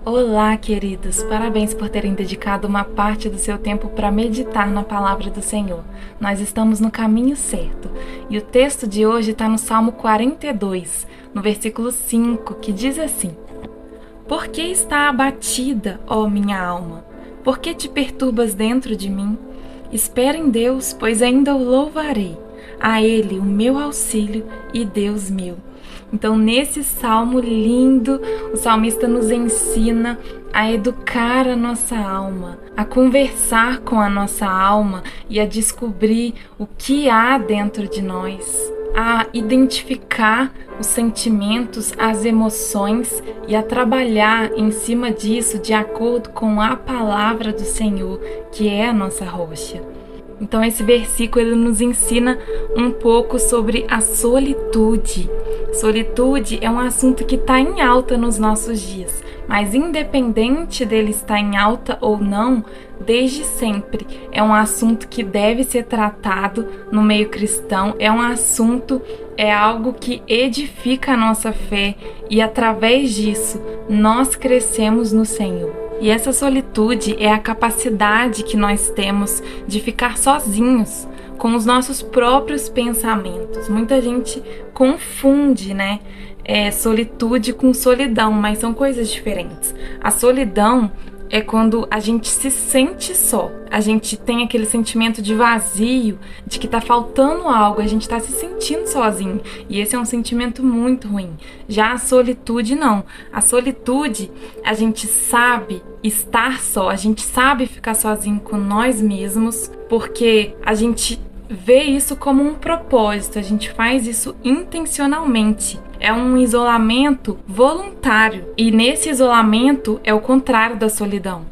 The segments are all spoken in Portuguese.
Olá, queridos! Parabéns por terem dedicado uma parte do seu tempo para meditar na palavra do Senhor. Nós estamos no caminho certo. E o texto de hoje está no Salmo 42, no versículo 5, que diz assim: Por que está abatida, ó minha alma? Por que te perturbas dentro de mim? Espera em Deus, pois ainda o louvarei. A Ele, o meu auxílio e Deus meu. Então, nesse salmo lindo, o salmista nos ensina a educar a nossa alma, a conversar com a nossa alma e a descobrir o que há dentro de nós, a identificar os sentimentos, as emoções e a trabalhar em cima disso de acordo com a palavra do Senhor, que é a nossa rocha. Então esse versículo ele nos ensina um pouco sobre a solitude. Solitude é um assunto que está em alta nos nossos dias, mas independente dele estar em alta ou não, desde sempre é um assunto que deve ser tratado no meio cristão, é algo que edifica a nossa fé e através disso nós crescemos no Senhor. E essa solitude é a capacidade que nós temos de ficar sozinhos com os nossos próprios pensamentos. Muita gente confunde, solitude com solidão, mas são coisas diferentes. A solidão é quando a gente se sente só. A gente tem aquele sentimento de vazio, de que tá faltando algo, a gente tá se sentindo sozinho. E esse é um sentimento muito ruim. Já a solitude, não. A solitude, a gente sabe estar só, a gente sabe ficar sozinho com nós mesmos, porque a gente vê isso como um propósito, a gente faz isso intencionalmente. É um isolamento voluntário. E nesse isolamento é o contrário da solidão.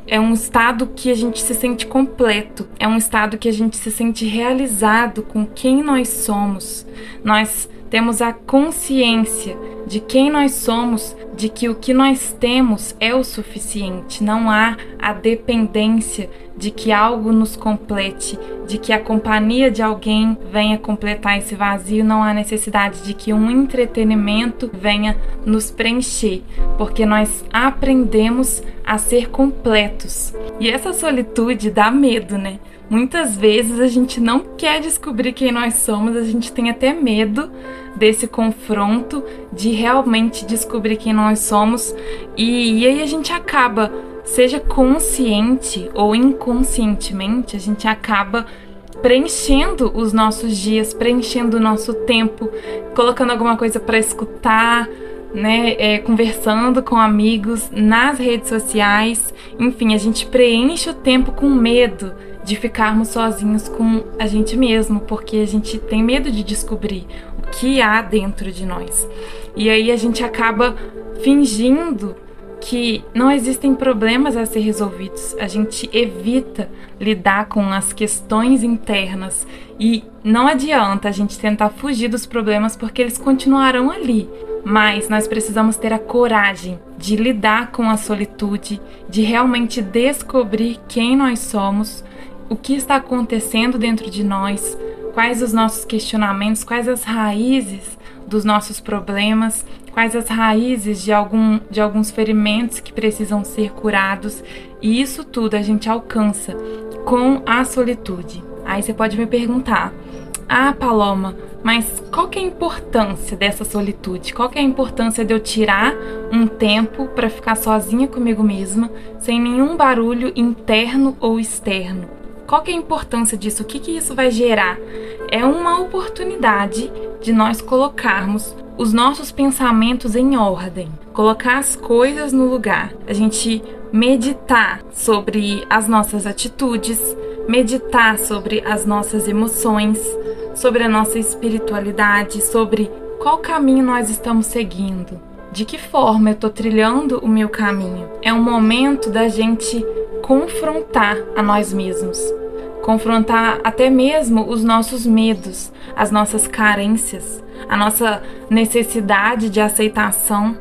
É um estado que a gente se sente completo. É um estado que a gente se sente realizado com quem nós somos. Nós temos a consciência de quem nós somos, de que o que nós temos é o suficiente. Não há a dependência de que algo nos complete, de que a companhia de alguém venha completar esse vazio. Não há necessidade de que um entretenimento venha nos preencher, porque nós aprendemos a ser completos. E essa solitude dá medo, né? Muitas vezes a gente não quer descobrir quem nós somos, a gente tem até medo desse confronto, de realmente descobrir quem nós somos, e aí a gente acaba, seja consciente ou inconscientemente, a gente acaba preenchendo os nossos dias, preenchendo o nosso tempo, colocando alguma coisa para escutar, conversando com amigos, nas redes sociais, enfim, a gente preenche o tempo com medo de ficarmos sozinhos com a gente mesmo, porque a gente tem medo de descobrir o que há dentro de nós. E aí a gente acaba fingindo que não existem problemas a ser resolvidos. A gente evita lidar com as questões internas e não adianta a gente tentar fugir dos problemas porque eles continuarão ali. Mas nós precisamos ter a coragem de lidar com a solitude, de realmente descobrir quem nós somos, o que está acontecendo dentro de nós, quais os nossos questionamentos, quais as raízes dos nossos problemas, quais as raízes de alguns ferimentos que precisam ser curados. E isso tudo a gente alcança com a solitude. Aí você pode me perguntar: Paloma, mas qual que é a importância dessa solitude? Qual que é a importância de eu tirar um tempo para ficar sozinha comigo mesma, sem nenhum barulho interno ou externo? Qual que é a importância disso? O que isso vai gerar? É uma oportunidade de nós colocarmos os nossos pensamentos em ordem, colocar as coisas no lugar, a gente meditar sobre as nossas atitudes, meditar sobre as nossas emoções, sobre a nossa espiritualidade, sobre qual caminho nós estamos seguindo, de que forma eu estou trilhando o meu caminho. É um momento da gente confrontar a nós mesmos, confrontar até mesmo os nossos medos, as nossas carências, a nossa necessidade de aceitação,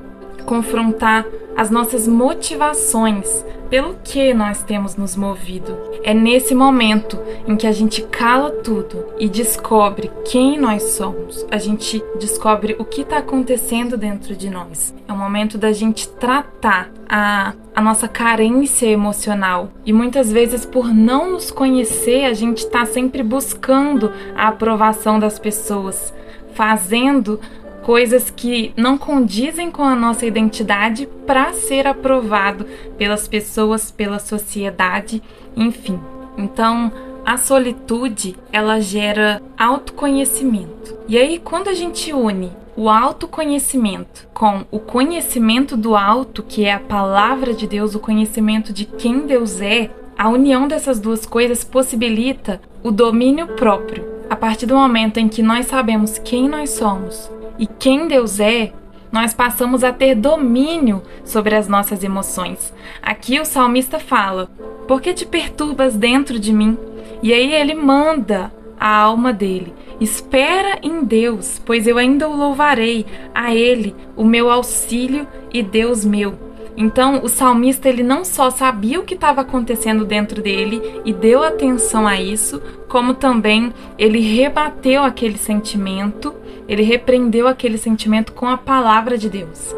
confrontar as nossas motivações, pelo que nós temos nos movido. É nesse momento em que a gente cala tudo e descobre quem nós somos. A gente descobre o que está acontecendo dentro de nós. É o momento da gente tratar a nossa carência emocional. E muitas vezes, por não nos conhecer, a gente está sempre buscando a aprovação das pessoas, fazendo coisas que não condizem com a nossa identidade para ser aprovado pelas pessoas, pela sociedade, enfim. Então, a solitude, ela gera autoconhecimento. E aí, quando a gente une o autoconhecimento com o conhecimento do alto, que é a palavra de Deus, o conhecimento de quem Deus é, a união dessas duas coisas possibilita o domínio próprio. A partir do momento em que nós sabemos quem nós somos e quem Deus é, nós passamos a ter domínio sobre as nossas emoções. Aqui o salmista fala: por que te perturbas dentro de mim? E aí ele manda a alma dele: espera em Deus, pois eu ainda o louvarei, a Ele, o meu auxílio e Deus meu. Então o salmista, ele não só sabia o que estava acontecendo dentro dele e deu atenção a isso, como também ele rebateu aquele sentimento, ele repreendeu aquele sentimento com a palavra de Deus,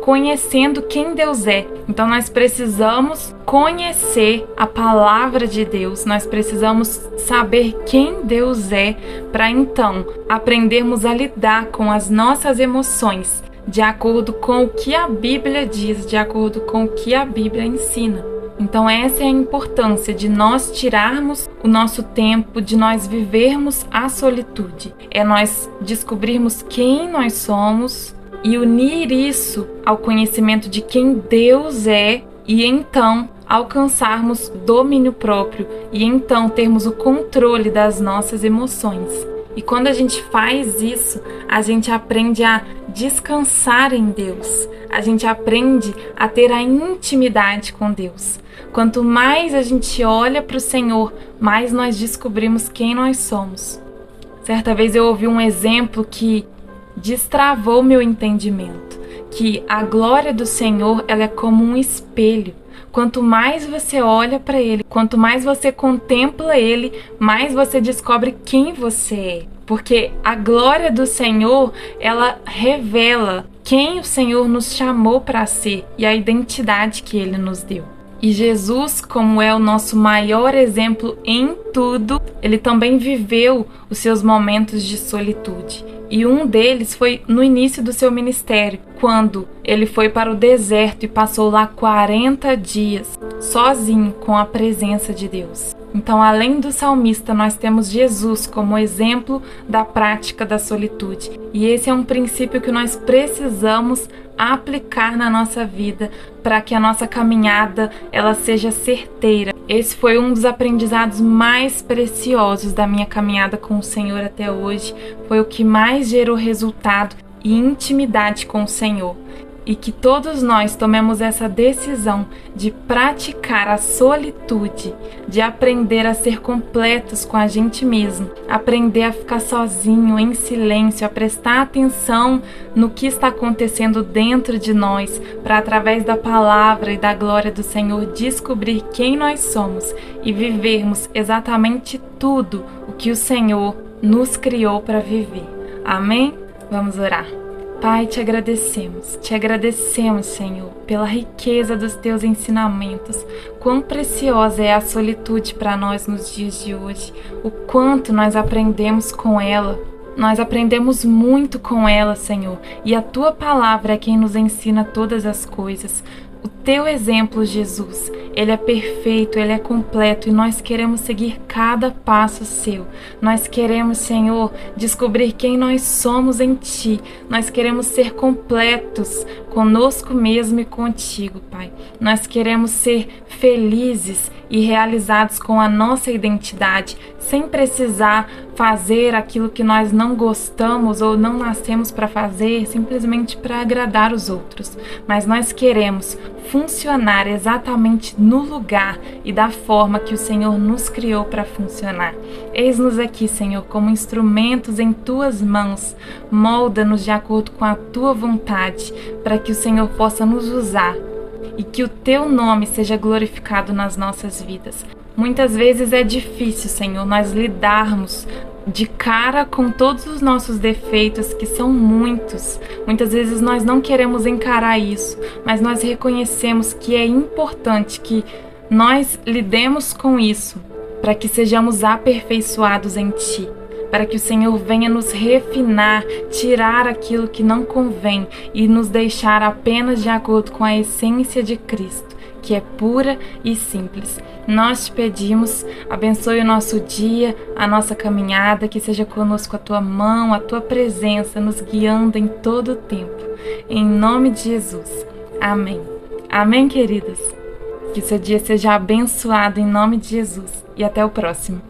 conhecendo quem Deus é. Então nós precisamos conhecer a palavra de Deus, nós precisamos saber quem Deus é, para então aprendermos a lidar com as nossas emoções de acordo com o que a Bíblia diz, de acordo com o que a Bíblia ensina. Então essa é a importância de nós tirarmos o nosso tempo, de nós vivermos a solitude. É nós descobrirmos quem nós somos e unir isso ao conhecimento de quem Deus é, e então alcançarmos domínio próprio e então termos o controle das nossas emoções. E quando a gente faz isso, a gente aprende a descansar em Deus. A gente aprende a ter a intimidade com Deus. Quanto mais a gente olha para o Senhor, mais nós descobrimos quem nós somos. Certa vez eu ouvi um exemplo que destravou meu entendimento, que a glória do Senhor, ela é como um espelho. Quanto mais você olha para Ele, quanto mais você contempla Ele, mais você descobre quem você é. Porque a glória do Senhor, ela revela quem o Senhor nos chamou para ser e a identidade que Ele nos deu. E Jesus, como é o nosso maior exemplo em tudo, Ele também viveu os seus momentos de solitude. E um deles foi no início do seu ministério, quando ele foi para o deserto e passou lá 40 dias, sozinho, com a presença de Deus. Então, além do salmista, nós temos Jesus como exemplo da prática da solitude. E esse é um princípio que nós precisamos aplicar na nossa vida para que a nossa caminhada ela seja certeira. Esse foi um dos aprendizados mais preciosos da minha caminhada com o Senhor até hoje. Foi o que mais gerou resultado e intimidade com o Senhor. E que todos nós tomemos essa decisão de praticar a solitude, de aprender a ser completos com a gente mesmo, aprender a ficar sozinho, em silêncio, a prestar atenção no que está acontecendo dentro de nós, para através da palavra e da glória do Senhor descobrir quem nós somos e vivermos exatamente tudo o que o Senhor nos criou para viver. Amém? Vamos orar. Pai, te agradecemos, Senhor, pela riqueza dos teus ensinamentos. Quão preciosa é a solitude para nós nos dias de hoje, o quanto nós aprendemos com ela. Nós aprendemos muito com ela, Senhor, e a tua palavra é quem nos ensina todas as coisas. O teu exemplo, Jesus, ele é perfeito, ele é completo e nós queremos seguir cada passo seu. Nós queremos, Senhor, descobrir quem nós somos em ti. Nós queremos ser completos conosco mesmo e contigo, Pai. Nós queremos ser felizes e realizados com a nossa identidade, sem precisar fazer aquilo que nós não gostamos ou não nascemos para fazer, simplesmente para agradar os outros. Mas nós queremos funcionar exatamente no lugar e da forma que o Senhor nos criou para funcionar. Eis-nos aqui, Senhor, como instrumentos em tuas mãos. Molda-nos de acordo com a tua vontade, para que o Senhor possa nos usar e que o Teu nome seja glorificado nas nossas vidas. Muitas vezes é difícil, Senhor, nós lidarmos de cara com todos os nossos defeitos, que são muitos. Muitas vezes nós não queremos encarar isso, mas nós reconhecemos que é importante que nós lidemos com isso, para que sejamos aperfeiçoados em Ti, para que o Senhor venha nos refinar, tirar aquilo que não convém e nos deixar apenas de acordo com a essência de Cristo, que é pura e simples. Nós te pedimos, abençoe o nosso dia, a nossa caminhada, que seja conosco a Tua mão, a Tua presença, nos guiando em todo o tempo. Em nome de Jesus. Amém. Amém, queridas? Que seu dia seja abençoado em nome de Jesus. E até o próximo.